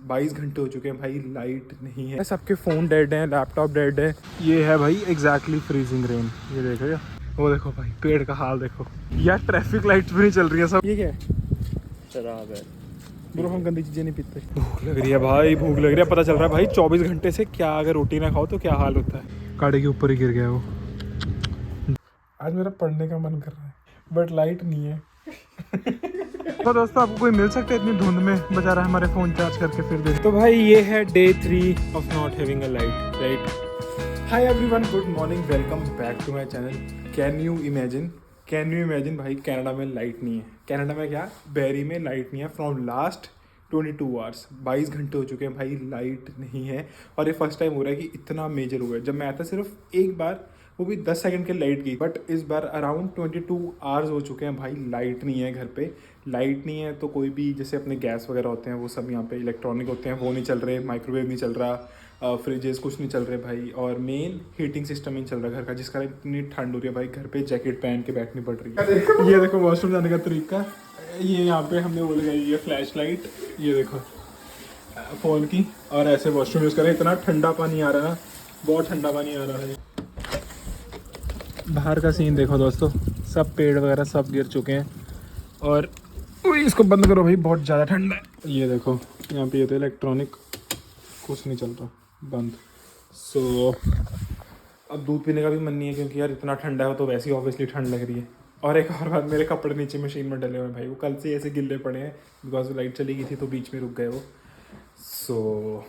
22 घंटे हो चुके हैं भाई, लाइट नहीं है, सबके फ़ोन डेड हैं, लैपटॉप डेड है। ये है भाई एग्जैक्टली फ्रीजिंग रेन। ये देखो या वो देखो भाई पेड़ का हाल देखो यार, ट्रैफिक लाइट्स भी नहीं चल रही है सब। ये क्या है? शराब है ब्रो, हम गंदी चीज़ें नहीं पीते। भूख लग रही है भाई, भूख लग रही है। पता चल रहा है भाई 24 घंटे से क्या अगर रोटी ना खाओ तो क्या हाल होता है। गाड़ी के ऊपर ही गिर गया वो। आज मेरा पढ़ने का मन कर रहा है बट लाइट नहीं है। तो दोस्तों आपको कोई मिल सकता है इतनी धुंध में, बचा रहा है हमारे फ़ोन चार्ज करके फिर दे। तो भाई ये है day 3 of not having a light, right. Hi everyone, good morning, welcome back to my channel. Can you imagine भाई कनाडा में लाइट नहीं है। कनाडा में क्या, बैरी में लाइट नहीं है फ्रॉम लास्ट 22 आवर्स। 22 घंटे हो चुके हैं भाई, लाइट नहीं है। और ये फर्स्ट टाइम हो रहा है कि इतना मेजर हुआ है। जब मैं आया था सिर्फ एक बार, वो भी 10 सेकंड के लाइट गई, बट इस बार अराउंड 22 आवर्स हो चुके हैं भाई, लाइट नहीं है घर पे। लाइट नहीं है तो कोई भी जैसे अपने गैस वगैरह होते हैं वो सब यहाँ पे इलेक्ट्रॉनिक होते हैं, वो नहीं चल रहे, माइक्रोवेव नहीं चल रहा, फ्रिजेस कुछ नहीं चल रहे भाई, और मेन हीटिंग सिस्टम नहीं चल रहा घर का, जिस कारण इतनी ठंड हो रही है भाई, घर पे जैकेट पहन के बैठनी पड़ रही है। ये देखो वॉशरूम जाने का तरीका, ये यहाँ पे हमने वो लगाई है फ्लैश लाइट, ये देखो फ़ोन की, और ऐसे वॉशरूम यूज़ करें। इतना ठंडा पानी आ रहा है, बहुत ठंडा पानी आ रहा है। बाहर का सीन देखो दोस्तों, सब पेड़ वगैरह सब गिर चुके हैं, और इसको बंद करो भाई, बहुत ज़्यादा ठंडा है। ये देखो यहाँ पे ये तो इलेक्ट्रॉनिक कुछ नहीं चल रहा, बंद। सो अब दूध पीने का भी मन नहीं है क्योंकि यार इतना ठंडा है, तो वैसे ही ऑब्वियसली ठंड लग रही है। और एक और बात, मेरे कपड़े नीचे मशीन में डले हुए हैं भाई, वो कल से ऐसे गिल्ले पड़े हैं बिकॉज लाइट चली गई थी तो बीच में रुक गए वो। सो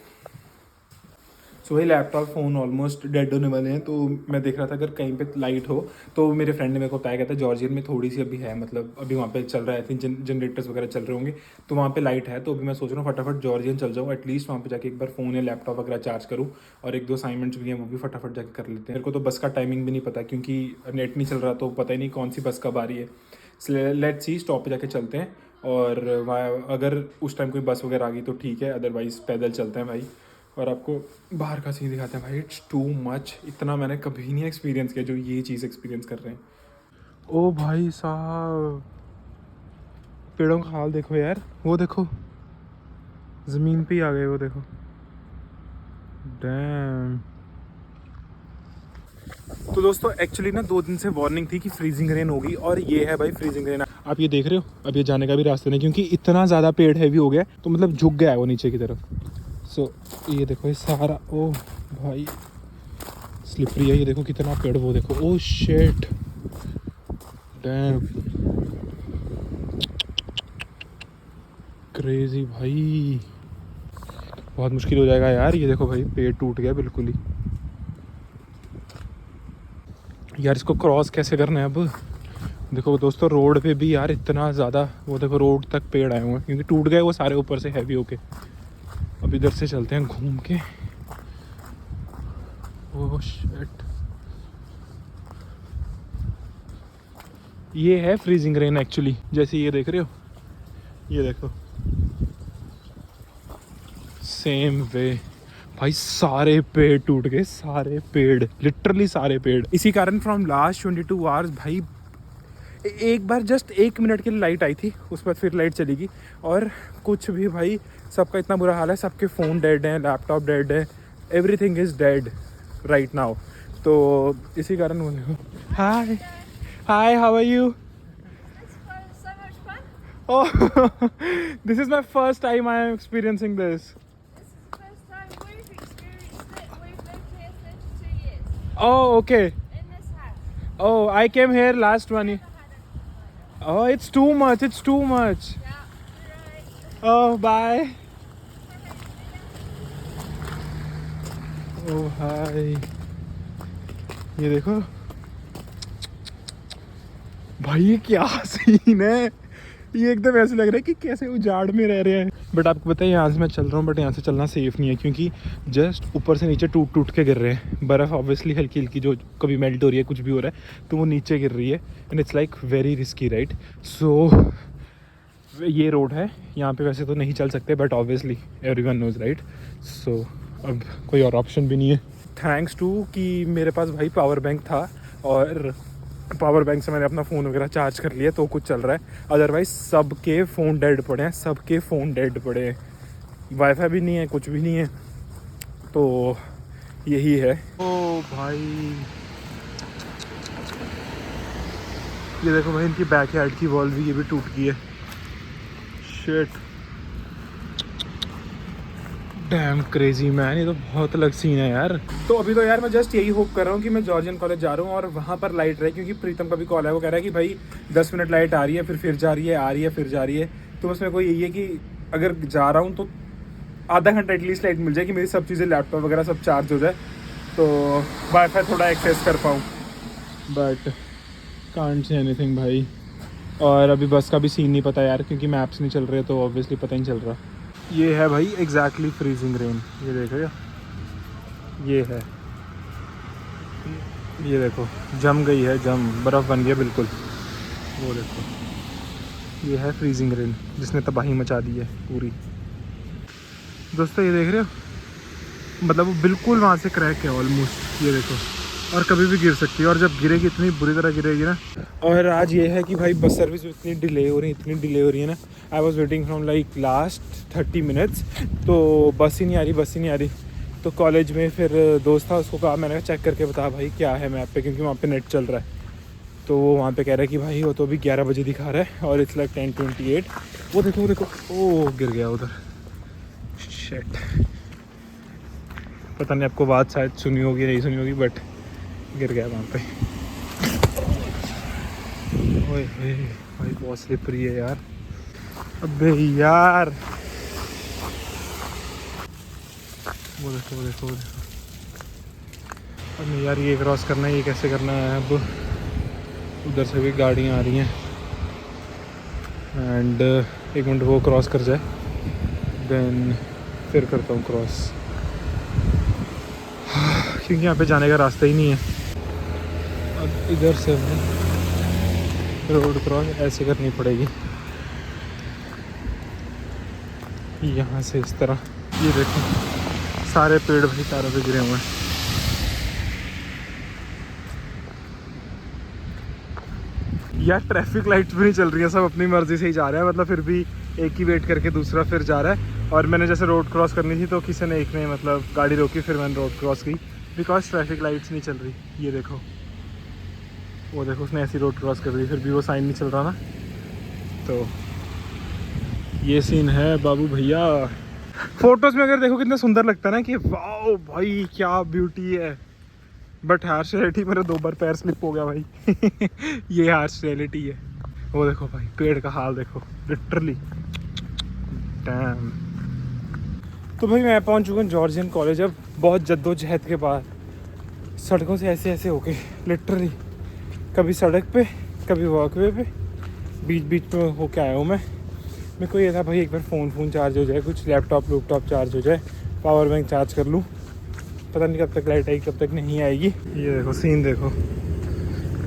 भाई लैपटॉप फ़ोन ऑलमोस्ट डेड होने वाले हैं। तो मैं देख रहा था अगर कहीं पे लाइट हो, तो मेरे फ्रेंड ने मेरे को बताया, कहता है जॉर्जियन में थोड़ी सी अभी है, मतलब अभी वहाँ पे चल रहा है, आई थिंक जनरेटर्स वगैरह चल रहे होंगे, तो वहाँ पे लाइट है। तो अभी मैं सोच रहा हूँ फटाफट जॉर्जियन चल जाऊँ, एटलीस्ट वहाँ पे जाके एक बार फ़ोन या लैपटॉप वगैरह चार्ज करूँ, और एक दो असाइनमेंट्स भी हैं वो भी फटाफट जाके कर लेते हैं। मेरे को तो बस का टाइमिंग भी नहीं पता क्योंकि नेट नहीं चल रहा, तो पता ही नहीं कौन सी बस कब आ रही है। लेट्स सी, स्टॉप पे जाके चलते हैं, और वहाँ अगर उस टाइम कोई बस वगैरह आ गई तो ठीक है, अदरवाइज़ पैदल चलते हैं भाई। और आपको बाहर का सीन दिखाते हैं भाई, इट्स टू मच। इतना मैंने कभी नहीं एक्सपीरियंस किया जो ये चीज़ एक्सपीरियंस कर रहे हैं। ओ भाई साहब, पेड़ों का हाल देखो यार, वो देखो ज़मीन पे ही आ गए, वो देखो, डैम। तो दोस्तों एक्चुअली ना 2 दिन से वार्निंग थी कि फ्रीजिंग रेन होगी, और ये है भाई फ्रीजिंग रेन। आप ये देख रहे हो, अब ये जाने का भी रास्ता नहीं, क्योंकि इतना ज़्यादा पेड़ हैवी हो गया तो मतलब झुक गया है वो नीचे की तरफ। सो ये देखो, ये सारा, ओ भाई स्लिपरी है, ये देखो कितना पेड़, वो देखो, ओ शिट, डैम, क्रेजी भाई, बहुत मुश्किल हो जाएगा यार। ये देखो भाई पेड़ टूट गया बिल्कुल ही यार, इसको क्रॉस कैसे करना है अब। देखो दोस्तों रोड पे भी यार इतना ज़्यादा, वो देखो रोड तक पेड़ आए हुए हैं क्योंकि टूट गए वो सारे ऊपर से हैवी होके। अब इधर से चलते हैं घूम के। ओह शिट, ये है फ्रीजिंग रेन एक्चुअली, जैसे ये देख रहे हो, ये देखो सेम वे भाई, सारे पेड़ टूट गए, सारे पेड़, लिटरली सारे पेड़। इसी कारण फ्रॉम लास्ट 22 आवर्स भाई, एक बार जस्ट 1 मिनट की लाइट आई थी, उस पर फिर लाइट चली गई, और कुछ भी भाई, सबका इतना बुरा हाल है, सबके फ़ोन डेड हैं, लैपटॉप डेड है, everything is dead right now. तो इसी कारण वो देखो। Hi hi, how are you? So much fun. Oh, this is my first time I am experiencing this. This is the first time we've experienced it. We've lived here 32 years Oh, okay. in this house. Oh, I came here last one year. Never had anything like that. Oh, it's too much. It's too much. Yeah, you're right. Oh, bye. Oh, hi. ये देखो भाई, ये क्या scene है, ये एकदम ऐसे लग रहा है कि कैसे उजाड़ में रह रहे हैं। बट आपको पता है यहाँ से मैं चल रहा हूँ, बट यहाँ से चलना सेफ़ नहीं है क्योंकि जस्ट ऊपर से नीचे टूट टूट के गिर रहे हैं। बर्फ़ ऑब्वियसली हल्की हल्की जो कभी मेल्ट हो रही है, कुछ भी हो रहा है, तो वो नीचे गिर रही है, and it's like very risky right. So ये रोड है, यहाँ पे वैसे तो नहीं चल सकते, but obviously everyone knows right. So अब कोई और ऑप्शन भी नहीं है। थैंक्स टू कि मेरे पास भाई पावर बैंक था, और पावर बैंक से मैंने अपना फ़ोन वगैरह चार्ज कर लिया तो कुछ चल रहा है, अदरवाइज़ सबके फ़ोन डेड पड़े हैं, सबके फ़ोन डेड पड़े हैं। वाईफाई भी नहीं है, कुछ भी नहीं है, तो यही है। ओ भाई ये देखो भाई, इनकी बैकयार्ड की वॉल भी ये भी टूट गई है। शिट, डैम क्रेजी मैन, ये तो बहुत अलग सीन है यार। तो अभी तो यार मैं जस्ट यही होप कर रहा हूँ कि मैं जॉर्जियन कॉलेज जा रहा हूँ और वहाँ पर लाइट रहे, क्योंकि प्रीतम का भी कॉल है, वो कह रहा है कि भाई 10 मिनट लाइट आ रही है, फिर जा रही है, आ रही है, फिर जा रही है। तो बस मेरे को यही है कि अगर जा रहा हूँ तो आधा घंटा एटलीस्ट लाइट मिल जाए कि मेरी सब चीज़ें, लैपटॉप वगैरह सब चार्ज हो जाए, तो वाईफाई थोड़ा एक्सेस कर पाऊँ। बट कांट से एनीथिंग भाई। और अभी बस का भी सीन नहीं पता यार, क्योंकि मैप्स नहीं चल रहे, तो ऑब्वियसली पता नहीं चल रहा। ये है भाई एग्जैक्टली फ्रीजिंग रेन, ये देखो ये है, ये देखो जम गई है, बर्फ़ बन गया बिल्कुल। वो देखो, ये है फ्रीजिंग रेन जिसने तबाही मचा दी है पूरी। दोस्तों ये देख रहे हो, मतलब वो बिल्कुल वहाँ से क्रैक है ऑलमोस्ट, ये देखो, और कभी भी गिर सकती है, और जब गिरेगी इतनी बुरी तरह गिरेगी ना। और आज ये है कि भाई बस सर्विस इतनी डिले हो रही है ना। I was waiting from like last 30 minutes, तो बस ही नहीं आ रही। तो कॉलेज में फिर दोस्त था, उसको कहा, मैंने चेक करके बता भाई क्या है मैप पे, क्योंकि वहाँ पे नेट चल रहा है। तो वो वहाँ पे कह रहा है कि भाई वो तो अभी 11 बजे दिखा रहा है और इट्स लाइक 10:28। वो देखो ओ गिर गया उधर, शिट। पता नहीं आपको बात शायद सुनी होगी नहीं सुनी होगी, बट गिर गया वहाँ पे। ओए भाई बहुत स्लिपरी है यार। अबे यार वो देखो। अब नहीं यार, ये क्रॉस करना है, ये कैसे करना है अब। उधर से भी गाड़ियाँ आ रही हैं, एंड 1 मिनट वो क्रॉस कर जाए, देन फिर करता हूँ क्रॉस, क्योंकि यहाँ पे जाने का रास्ता ही नहीं है। अब इधर से रोड क्रॉस ऐसे करनी पड़ेगी, यहाँ से इस तरह। ये देखो सारे पेड़ भाई तारों पे गिरे हुए हैं। यार ट्रैफिक लाइट्स भी नहीं चल रही है, सब अपनी मर्जी से ही जा रहे हैं, मतलब फिर भी एक ही वेट करके दूसरा फिर जा रहा है। और मैंने जैसे रोड क्रॉस करनी थी तो किसी ने एक ने मतलब गाड़ी रोकी, फिर मैंने रोड क्रॉस की, बिकॉज ट्रैफिक लाइट्स नहीं चल रही। ये देखो, वो देखो उसने ऐसी रोड क्रॉस कर दी, फिर भी वो साइन नहीं चल रहा ना। तो ये सीन है बाबू भैया। फोटोज में अगर देखो कितना सुंदर लगता है ना, कि वाओ भाई क्या ब्यूटी है, बट हार्श रियलिटी मेरा 2 बार पैर स्लिप हो गया भाई। ये हार्श रियलिटी है। वो देखो भाई पेड़ का हाल देखो, लिटरली डैम। तो भाई मैं पहुंच चुका हूँ जॉर्जियन कॉलेज। अब बहुत जद्दोजहद के बाद सड़कों से ऐसे होके, लिटरली कभी सड़क पे कभी वॉकवे पे, बीच में होके आया हूँ मैं। मेरे को ये था भाई एक बार फ़ोन चार्ज हो जाए, कुछ लैपटॉप चार्ज हो जाए, पावर बैंक चार्ज कर लूँ। पता नहीं कब तक लाइट आएगी, कब तक नहीं आएगी। ये देखो सीन देखो,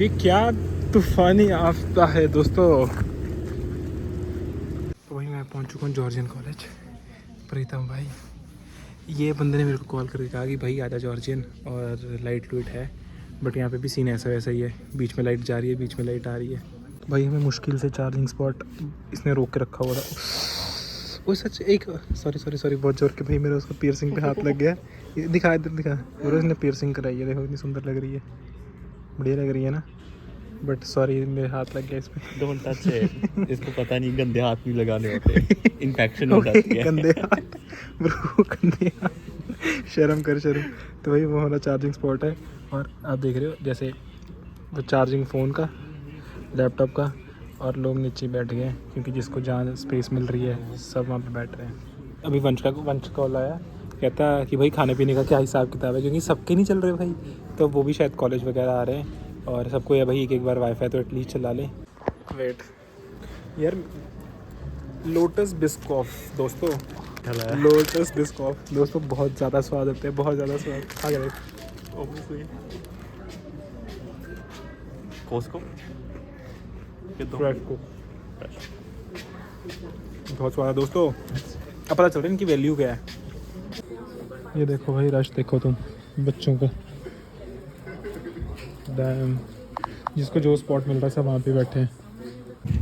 ये क्या तूफानी आफ्ता है दोस्तों। तो भाई मैं पहुंच चुका हूँ जॉर्जियन कॉलेज। प्रीतम भाई, ये बंदे ने मेरे को कॉल करके कहा कि भाई आजा जॉर्जियन, और लाइट लूट है, बट यहाँ पे भी सीन ऐसा वैसा ही है, बीच में लाइट जा रही है, बीच में लाइट आ रही है। तो भाई हमें मुश्किल से चार्जिंग स्पॉट इसने रोक के रखा हुआ था। वो सच एक सॉरी बहुत जोर के भाई, मेरा उसका पियर्सिंग पे हाथ लग गया। ये दिखा इधर दिखा, और उसने पियर्सिंग कराई है, देखो इतनी सुंदर लग रही है, बढ़िया लग रही है ना, बट सॉरी मेरे हाथ लग गया इस पे। डोंट टच इट, इसको पता नहीं गंदे हाथ नहीं लगाने होते, इन्फेक्शन हो जाती है। गंदे हाथ ब्रो, गंदे हाथ, शर्म कर शर्म। तो भाई वो हमारा चार्जिंग स्पॉट है, और आप देख रहे हो जैसे वो चार्जिंग फ़ोन का, लैपटॉप का, और लोग नीचे बैठ गए क्योंकि जिसको जहाँ स्पेस मिल रही है सब वहाँ पे बैठ रहे हैं। अभी वंश कॉल आया, कहता कि भाई खाने पीने का क्या हिसाब किताब है, क्योंकि सबके नहीं चल रहे भाई, तो वो भी शायद कॉलेज वगैरह आ रहे हैं, और सबको या भाई एक बार वाईफाई तो एटलीस्ट चला लें। वेट यार, लोटस बिस्कॉफ दोस्तों, लोटस बिस्कॉफ दोस्तों, बहुत ज़्यादा स्वाद होते हैं, बहुत ज़्यादा स्वाद। आ गए ऑब्वियसली कोस्को बहुत स्वाद है दोस्तों। अब पता चल रहा है इनकी वैल्यू क्या है। ये देखो भाई रश देखो तुम बच्चों का, डैम, जिसको जो स्पॉट मिल रहा है सब वहाँ पे बैठे हैं।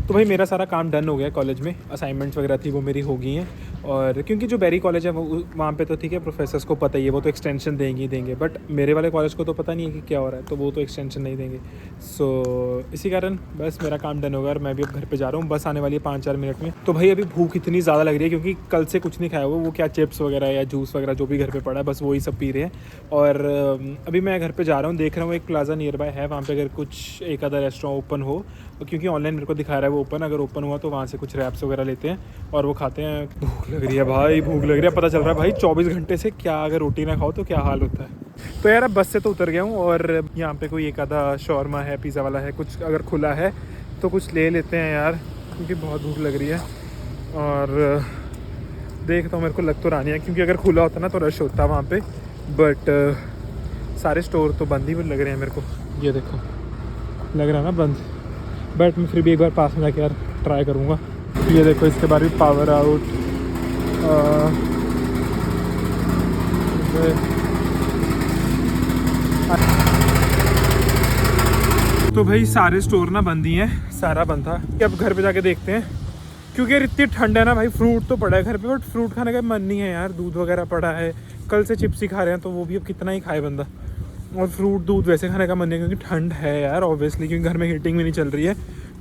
तो भाई मेरा सारा काम डन हो गया कॉलेज में, असाइनमेंट्स वगैरह थी वो मेरी हो गई हैं, और क्योंकि जो बेरी कॉलेज है वो वहाँ पे तो ठीक है, प्रोफेसर्स को पता ही है, वो तो एक्सटेंशन देंगे ही देंगे, बट मेरे वाले कॉलेज को तो पता नहीं है कि क्या हो रहा है, तो वो तो एक्सटेंशन नहीं देंगे। सो इसी कारण बस मेरा काम डन होगा और मैं भी अब घर पे जा रहा हूँ, बस आने वाली है 5-4 मिनट में। तो भाई अभी भूख इतनी ज़्यादा लग रही है क्योंकि कल से कुछ नहीं खाया हुआ, वो क्या चिप्स वगैरह या जूस वगैरह जो भी घर पर पड़ा है बस वही सब पी रहे हैं। और अभी मैं घर पर जा रहा हूँ, देख रहा हूँ एक प्लाजा नियर बाय है, वहाँ पर अगर कुछ एक आधा रेस्टोरेंट ओपन हो, क्योंकि ऑनलाइन मेरे को दिखा रहा है वो ओपन, अगर ओपन हुआ तो वहाँ से कुछ रैप्स वगैरह लेते हैं और वो खाते हैं। भूख लग रही है भाई, भूख लग रही है, पता चल रहा है भाई 24 घंटे से क्या अगर रोटी ना खाओ तो क्या हाल होता है। तो यार अब बस से तो उतर गया हूँ और यहाँ पे कोई एक आधा शॉर्मा है, पिज़्ज़ा वाला है, कुछ अगर खुला है तो कुछ ले लेते हैं यार, क्योंकि बहुत भूख लग रही है। और देखता हूँ, मेरे को लग तो रहा नहीं है क्योंकि अगर खुला होता ना तो रश होता वहाँ पे, बट सारे स्टोर तो बंद ही लग रहे हैं मेरे को। ये देखो लग रहा है ना बंद, बट मैं फिर भी एक बार पास में जाके यार ट्राई करूँगा। ये देखो इसके बाद भी पावर आउट, तो भाई सारे स्टोर ना बंद ही हैं, सारा बंद था। अब घर पे जाके देखते हैं, क्योंकि यार इतनी ठंड है ना भाई, फ्रूट तो पड़ा है घर पे बट फ्रूट खाने का मन नहीं है यार। दूध वगैरह पड़ा है, कल से चिप्स ही खा रहे हैं तो वो भी अब कितना ही खाए बंदा, और फ्रूट दूध वैसे खाने का मन नहीं है क्योंकि ठंड है यार ऑब्वियसली, क्योंकि घर में हीटिंग भी नहीं चल रही है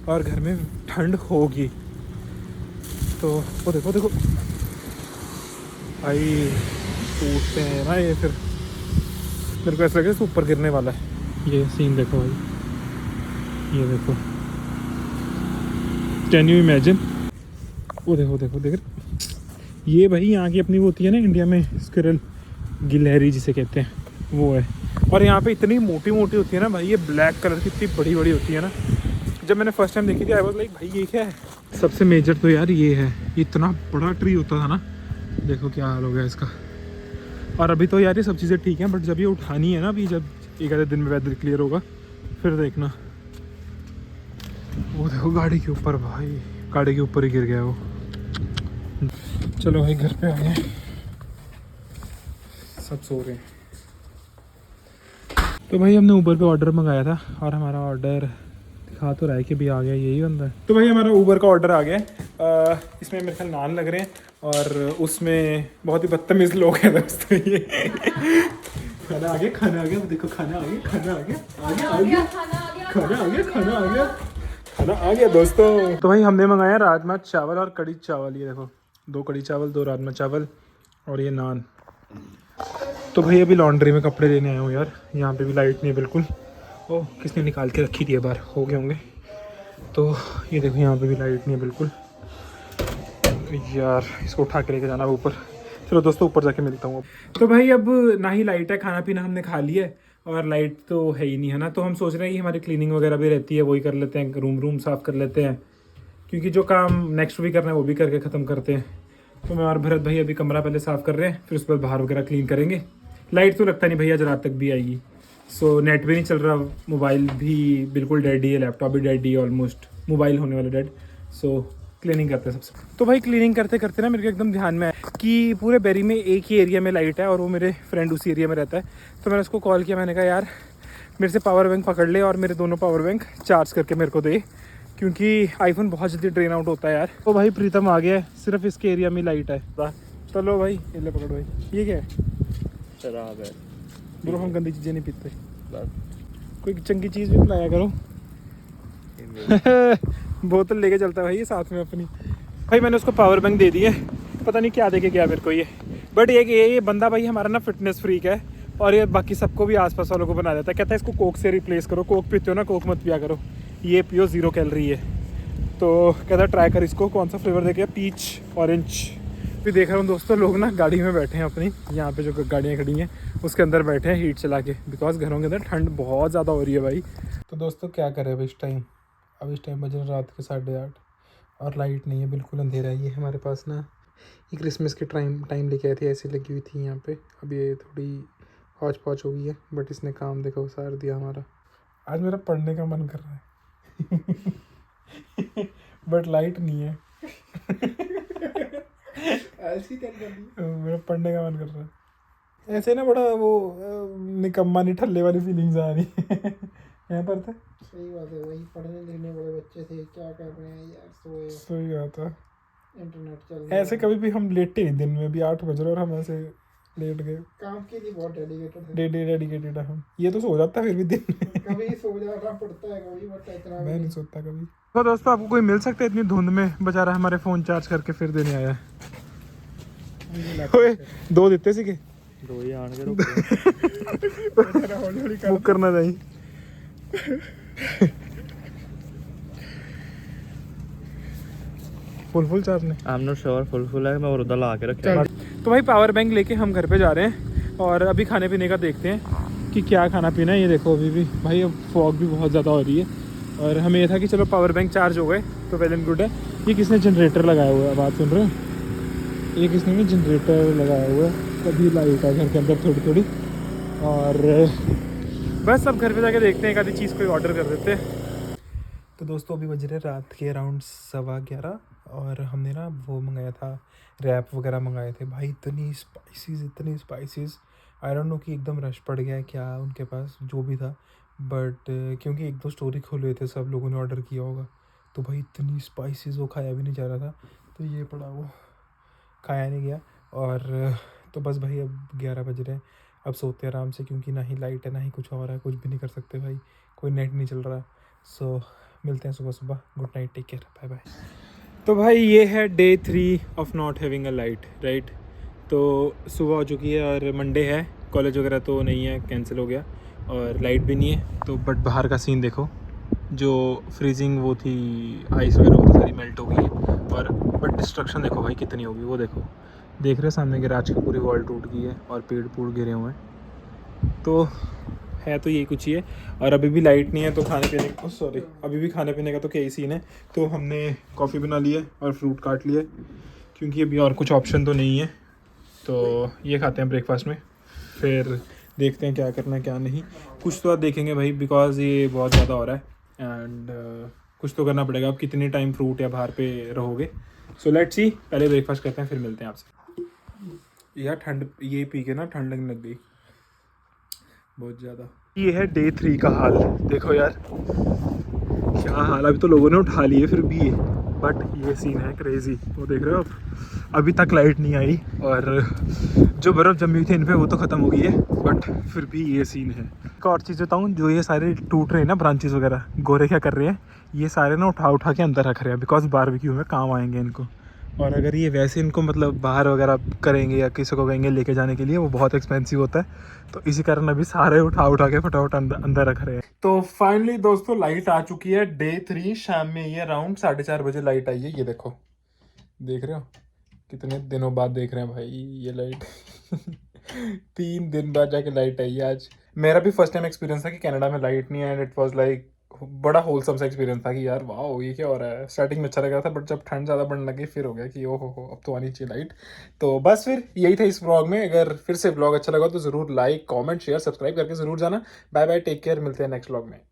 और घर में ठंड होगी। तो वो देखो देखो भाई टूटते हैं ना ये, फिर मेरे को ऐसा लगे ऊपर गिरने वाला है। ये सीन देखो भाई, ये देखो, कैन यू इमेजिन। वो देखो देखो देख, ये भाई यहाँ की अपनी वो होती है ना इंडिया में स्क्विरल, गिलहरी जिसे कहते हैं, वो है। और यहाँ पे इतनी मोटी मोटी होती है ना भाई, ये ब्लैक कलर की इतनी बड़ी बड़ी होती है ना। जब मैंने फर्स्ट टाइम देखी थी आई वाज लाइक भाई ये क्या है। सबसे मेजर तो यार ये है, इतना बड़ा ट्री होता था ना, देखो क्या हाल हो गया इसका। और अभी तो यार ये सब चीज़ें ठीक हैं, बट जब ये उठानी है ना, अभी जब एक आधे दिन में वेदर क्लियर होगा फिर देखना। वो देखो गाड़ी के ऊपर, भाई गाड़ी के ऊपर ही गिर गया वो। चलो भाई घर पे आ गए, सब सो रहे हैं। तो भाई हमने ऊबर पे ऑर्डर मंगाया था और हमारा ऑर्डर दिखा तो रहा है कि भी आ गया, यही बंदा है। तो भाई हमारा ऊबर का ऑर्डर आ गया, इसमें मेरे ख्याल नान लग रहे हैं और उसमें बहुत ही बदतमीज़ लोग हैं दोस्तों ये। खाना आ गया, खाना आ गया, देखो खाना आ गया, खाना आ गया, आ गया आ गया, खाना आ गया, खाना आ गया, खाना आ गया दोस्तों। तो भाई हमने मंगाया राजमा चावल और कड़ी चावल, ये देखो 2 कड़ी चावल, 2 राजमा चावल और ये नान। तो भाई अभी लॉन्ड्री में कपड़े लेने आया हूँ यार, यहाँ पे भी लाइट नहीं है बिल्कुल। ओह किसने निकाल के रखी थी है बाहर, हो गए होंगे। तो ये देखो यहाँ पे भी लाइट नहीं है बिल्कुल यार, इसको उठा के लेके जाना है ऊपर। चलो दोस्तों ऊपर जाके मिलता हूँ। तो भाई अब ना ही लाइट है, खाना पीना हमने खा लिया है और लाइट तो है ही नहीं है ना, तो हम सोच रहे हैं कि हमारी क्लीनिंग वगैरह भी रहती है, वही कर लेते हैं, रूम साफ़ कर लेते हैं, क्योंकि जो काम नेक्स्ट वीक करना है वो भी करके ख़त्म करते हैं। तो मैं और भरत भाई अभी कमरा पहले साफ़ कर रहे हैं, फिर उसके बाद बाहर वगैरह क्लीन करेंगे। लाइट तो लगता नहीं भैया आज रात तक भी आएगी। सो नेट भी नहीं चल रहा, मोबाइल भी बिल्कुल डेड ही है, लैपटॉप भी डेड ही है ऑलमोस्ट, मोबाइल होने वाला डेड। सो क्लीनिंग करते हैं सबसे। तो भाई क्लीनिंग करते करते ना मेरे को एकदम ध्यान में आया कि पूरे बेरी में एक ही एरिया में लाइट है और वो मेरे फ्रेंड उसी एरिया में रहता है। तो मैंने उसको कॉल किया, मैंने कहा यार मेरे से पावर बैंक पकड़ ले और मेरे दोनों पावर बैंक चार्ज करके मेरे को दे, क्योंकि आईफोन बहुत जल्दी ड्रेन आउट होता है यार। तो भाई प्रीतम आ गया है, सिर्फ इसके एरिया में लाइट है। चलो भाई ये ले पकड़ भाई, ये क्या है? शराब है ब्रो, हम गंदी चीज़ें नहीं पीते, बस। कोई चंगी चीज़ भी पिलाया करो। बोतल लेके चलता है भाई ये साथ में अपनी। भाई मैंने उसको पावर बैंक दे दी है, पता नहीं क्या देके गया मेरे को ये, बट ये बंदा भाई हमारा ना फिटनेस फ्रीक है और ये बाकी सबको भी आसपास वालों को बना देता है। कहता है इसको कोक से रिप्लेस करो, कोक पीते हो ना, कोक मत पिया करो, ये पियो 0 कैलोरी है। तो कहता है ट्राई कर इसको, कौन सा फ्लेवर देके, पीच ऑरेंज। भी देख रहा हूँ दोस्तों लोग ना गाड़ी में बैठे हैं अपनी, यहाँ पे जो गाड़ियाँ खड़ी हैं उसके अंदर बैठे हैं हीट चला के, बिकॉज घरों के अंदर ठंड बहुत ज़्यादा हो रही है भाई। तो दोस्तों क्या करें अब इस टाइम, इस टाइम बज रहे रात के 8:30 और लाइट नहीं है, बिल्कुल अंधेरा है। ये हमारे पास ना ये क्रिसमस के टाइम लेके आए थे, ऐसी लगी हुई थी यहाँ पे। अब ये थोड़ी हौच पौच हो गई है, बट इसने काम देखो उसार दिया हमारा। आज मेरा पढ़ने का मन कर रहा है बट लाइट नहीं है मेरा पढ़ने का मन कर रहा है। ऐसे ना बड़ा वो निकम्मा नहीं ठल्ले वाली फीलिंग्स आ रही है यहाँ पर था। सही बात है, वही पढ़ने लिखने वाले बच्चे थे, क्या कर रहे हैं यार, सोए। सही बात है। इंटरनेट चल ऐसे कभी भी हम लेटे नहीं, दिन में भी 8 बज रहे और हम ऐसे लेट गए। काम के लिए बहुत डेडिकेटेड है। डेडिकेटेड है हम। ये तो सो जाता है फिर भी दिन में। कभी सो जाना पड़ता है, कभी बट इतना मैं नहीं सोता कभी। तो दोस्तों आपको कोई मिल सकता है इतनी धुंध में, बेचारा हमारे फ़ोन चार्ज करके फिर देने आया है। ओए 2 देते सी के 2 ही आने के बुक करना चाहिए। फुल चार्ज नहीं। I am not sure full है, मैं और उधर ला के रखा। तो भाई पावर बैंक लेके हम घर पे जा रहे हैं और अभी खाने पीने का देखते हैं कि क्या खाना पीना है। ये देखो अभी भी भाई अब फॉग भी बहुत ज़्यादा हो रही है और हमें ये था कि चलो पावर बैंक चार्ज हो गए तो वेल एंड गुड है। ये किसने जनरेटर लगाया हुआ है, बात सुन रहे हो? ये किसने भी जनरेटर लगाया हुआ है, तभी लाइट है घर के अंदर थोड़ी थोड़ी। और बस अब घर पे जाके देखते हैं एक आधी चीज़ कोई ऑर्डर कर देते हैं। तो दोस्तों अभी बज रहे रात के अराउंड 11:15 और हमने ना वो मंगाया था, रैप वगैरह मंगाए थे भाई। इतनी स्पाइसीज आई डोंट नो कि एकदम रश पड़ गया है क्या उनके पास, जो भी था। बट क्योंकि 1-2 स्टोरी खोले हुए थे, सब लोगों ने ऑर्डर किया होगा, तो भाई इतनी स्पाइसीज वो खाया भी नहीं जा रहा था। तो ये पड़ा वो खाया नहीं गया। और तो बस भाई अब 11 बज रहे हैं, अब सोते हैं आराम से, क्योंकि ना ही लाइट है ना ही कुछ और है, कुछ भी नहीं कर सकते भाई, कोई नेट नहीं चल रहा। सो मिलते हैं सुबह। Good night, take care, bye bye. तो भाई ये है day 3 of not having a light, right. तो सुबह हो चुकी है और मंडे है, कॉलेज वगैरह तो नहीं है, कैंसिल हो गया और लाइट भी नहीं है। तो बट बाहर का सीन देखो, जो फ्रीजिंग वो थी आइस वगैरह वो तो सारी मेल्ट हो गई है। और बट डिस्ट्रक्शन देखो भाई कितनी होगी, वो देखो, देख रहे हो सामने गैराज की पूरी वॉल टूट गई है और पेड़ गिरे हुए हैं। तो है तो यही कुछ ही है। और अभी भी लाइट नहीं है तो अभी भी खाने पीने का तो क्या ही सीन है। तो हमने कॉफ़ी बना ली है और फ्रूट काट लिया है, क्योंकि अभी और कुछ ऑप्शन तो नहीं है। तो ये खाते हैं ब्रेकफास्ट में, फिर देखते हैं क्या करना है क्या नहीं। कुछ तो आप देखेंगे भाई, बिकॉज ये बहुत ज़्यादा हो रहा है एंड कुछ तो करना पड़ेगा। अब कितने टाइम फ्रूट या बाहर पे रहोगे। सो लेट्स सी, पहले ब्रेकफास्ट करते हैं फिर मिलते हैं आपसे। यार ठंड, ये पी के ना ठंड लगने लग गई बहुत ज़्यादा। ये है डे 3 का हाल, देखो यार क्या हाल। अभी तो लोगों ने उठा लिए फिर भी, बट ये सीन है क्रेजी। वो देख रहे हो आप, अभी तक लाइट नहीं आई और जो बर्फ़ जमी हुई थी इन पे वो तो ख़त्म हो गई है, बट फिर भी ये सीन है। एक और चीज़ बताऊँ, जो ये सारे टूट रहे हैं ना ब्रांचेस वगैरह, गोरे क्या कर रहे हैं, ये सारे ना उठा के अंदर रख रहे हैं, बिकॉज बारबेक्यू में काम आएंगे इनको। और अगर ये वैसे इनको मतलब बाहर वगैरह करेंगे या किसी को कहेंगे लेके जाने के लिए, वो बहुत एक्सपेंसिव होता है। तो इसी कारण अभी सारे उठा के फटाफट अंदर रख रहे हैं। तो फाइनली दोस्तों लाइट आ चुकी है। डे 3 शाम में ये अराउंड 4:30 बजे लाइट आई है। ये देखो, देख रहे हो कितने दिनों बाद देख रहे हैं भाई ये लाइट। 3 दिन बाद जाके लाइट आई है आज। मेरा भी फर्स्ट टाइम एक्सपीरियंस था कि कनाडा में लाइट नहीं है एंड इट वाज लाइक बड़ा होलसम सा एक्सपीरियंस था कि यार वाह ये क्या हो रहा है। स्टार्टिंग में अच्छा लग रहा था, बट जब ठंड ज़्यादा बढ़ने लगी फिर हो गया कि ओहो हो अब तो आनी चाहिए लाइट। तो बस फिर यही था इस व्लॉग में। अगर फिर से व्लॉग अच्छा लगा तो ज़रूर लाइक कमेंट शेयर सब्सक्राइब करके ज़रूर जाना। बाय बाय, टेक केयर, मिलते हैं नेक्स्ट व्लॉग में।